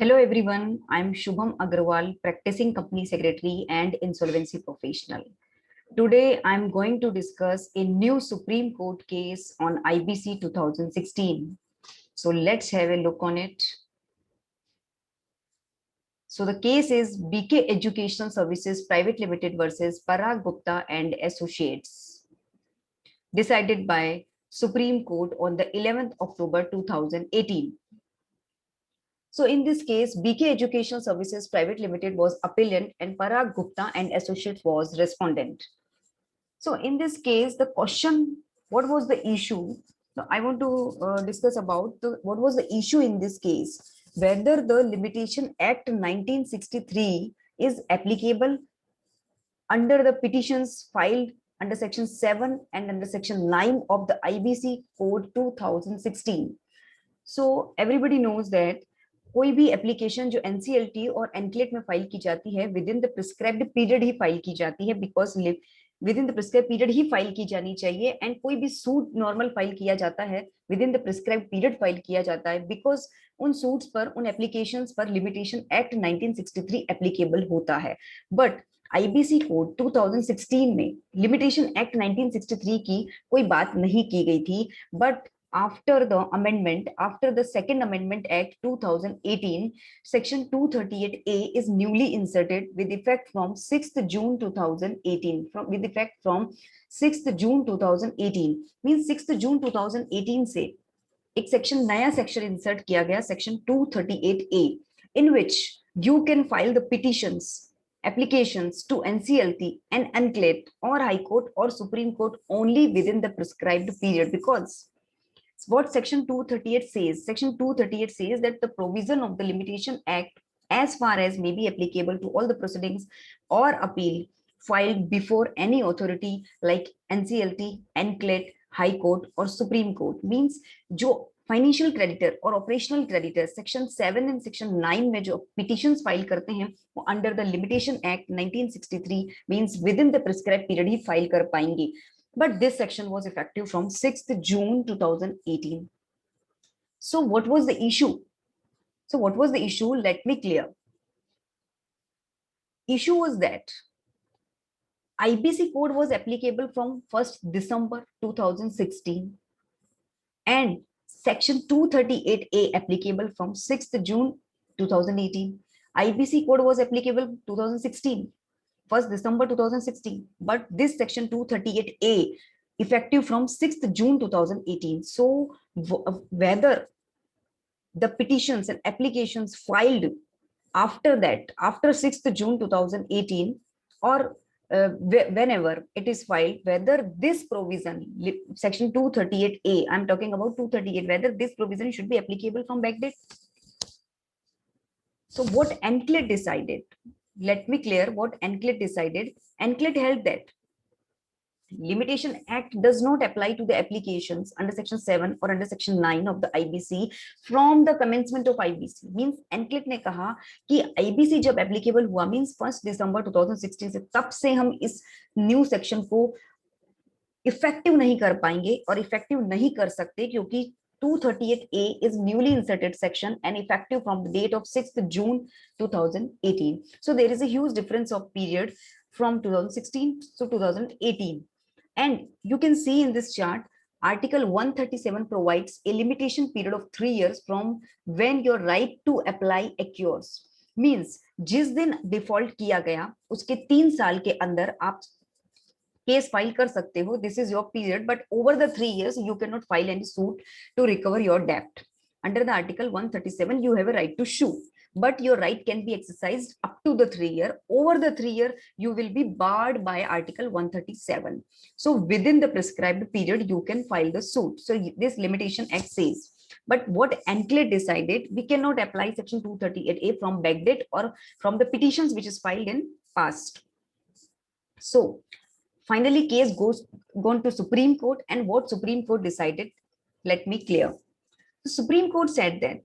Hello everyone, I'm Shubham Agarwal, practicing company secretary and insolvency professional. Today I'm going to discuss a new Supreme Court case on IBC 2016. So let's have a look on it. So the case is BK Educational Services Private Limited versus Parag Gupta and Associates, decided by Supreme Court on the 11th October 2018. So in this case, BK Educational Services Private Limited was appellant and Parag Gupta and Associates was respondent. So in this case, the question, what was the issue? Now, I want to discuss about what was the issue in this case, whether the Limitation Act 1963 is applicable under the petitions filed under section 7 and under section 9 of the IBC code 2016. So everybody knows that कोई भी application जो NCLT और एनक्लेट में file की जाती है with in the prescribed period he file की जाती है, because with in the prescribe period he file की जानी चाहिए. एंड कोई भी सूट नॉर्मल फाइल किया जाता है with in the prescribe period file किया जाता है, बिकॉज उन सूट्स पर, उन एप्लीकेशंस पर लिमिटेशन एक्ट 1963 एप्लीकेबल होता है. बट आईबीसी कोड 2016 में लिमिटेशन एक्ट 1963 की कोई बात नहीं की गई थी. But after the amendment, after the second amendment act 2018, section 238A is newly inserted with effect from 6th June 2018, with effect from 6th June 2018, means 6th June 2018 से एक सेक्शन, नया सेक्शन इंसर्ट किया गया, section 238A, in which you can file the petitions, applications to NCLT and NCLAT or High Court or Supreme Court only within the prescribed period. Because what section 238 says, section 238 says that the provision of the Limitation Act as far as may be applicable to all the proceedings or appeal filed before any authority like NCLT, NCLAT, High Court or Supreme Court, means जो financial creditor और operational creditor section 7 and section 9 में जो petitions file करते हैं वो under the limitation act 1963 means with in the prescribed period he file कर पाएंगे. But this section was effective from 6th June 2018. So what was the issue? So what was the issue? Let me clear. Issue was that IBC code was applicable from 1st December 2016 and section 238A applicable from 6th June 2018. IBC code was applicable 2016, 1st December 2016, but this section 238A effective from 6th June 2018. So whether the petitions and applications filed after that, after 6th June 2018 or whenever it is filed, whether this provision, section 238A, I'm talking about 238, whether this provision should be applicable from backdate. So what NCLAT decided, let me clear what NCLAT decided. NCLAT held that Limitation Act does not apply to the applications under section 7 or under section 9 of the IBC from the commencement of IBC. Means NCLAT ने कहा कि IBC जब applicable हुआ means 1st December 2016 से, तब से हम इस new section को effective नहीं कर पाएंगे और effective नहीं कर सकते क्योंकि 238A is newly inserted section and effective from the date of 6th June 2018. So there is a huge difference of period from 2016 to 2018. And you can see in this chart, Article 137 provides a limitation period of 3 years from when your right to apply accrues. Means जिस दिन default किया गया उसके 3 साल के अंदर आप case file कर सकते हो. This is your period, but over the 3 years you cannot file any suit to recover your debt. Under the Article 137 you have a right to sue, but your right can be exercised up to the 3 year. Over the 3 year you will be barred by Article 137. So within the prescribed period you can file the suit. So this Limitation Act says. But what NCLAT decided, we cannot apply section 238A from backdate or from the petitions which is filed in past. So finally case gone to Supreme Court, and what Supreme Court decided, let me clear. The Supreme Court said that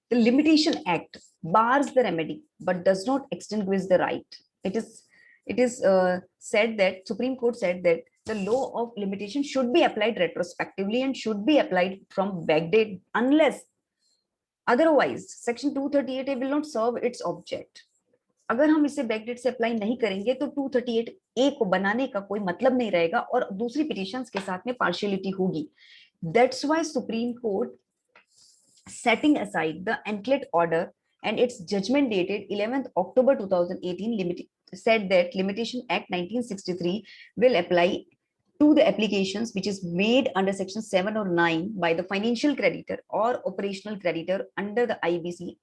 the Limitation Act bars the remedy but does not extinguish the right. It is said that Supreme Court said that the law of limitation should be applied retrospectively and should be applied from backdate unless Otherwise, Section 238A will not serve its object. अगर हम इसे backdate से apply नहीं करेंगे तो 238A को बनाने का कोई मतलब नहीं रहेगा और दूसरी पिटिशंस के साथ में पार्शियलिटी होगी. That's why Supreme Court, setting aside the Anklet order and its judgment dated 11th October 2018, said that Limitation Act 1963 will apply to the applications which is made under section 7 or 9 by the financial creditor or operational creditor under the IBC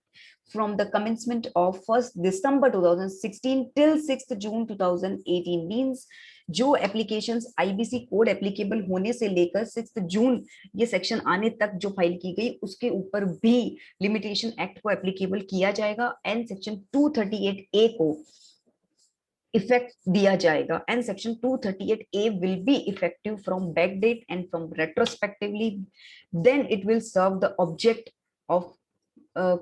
from the commencement of 1st December 2016 till 6th June 2018. means जो applications IBC code applicable होने से लेकर 6 जून ये section आने तक जो file की गई उसके ऊपर भी लिमिटेशन एक्ट को एप्लीकेबल किया जाएगा एंड सेक्शन 238A को इफेक्ट दिया जाएगा and section 238A will be effective from backdate and from retrospectively. Then it will serve the object of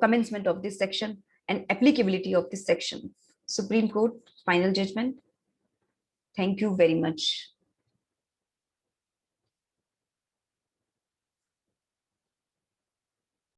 commencement of this section and applicability of this section. Supreme Court final judgment. Thank you very much.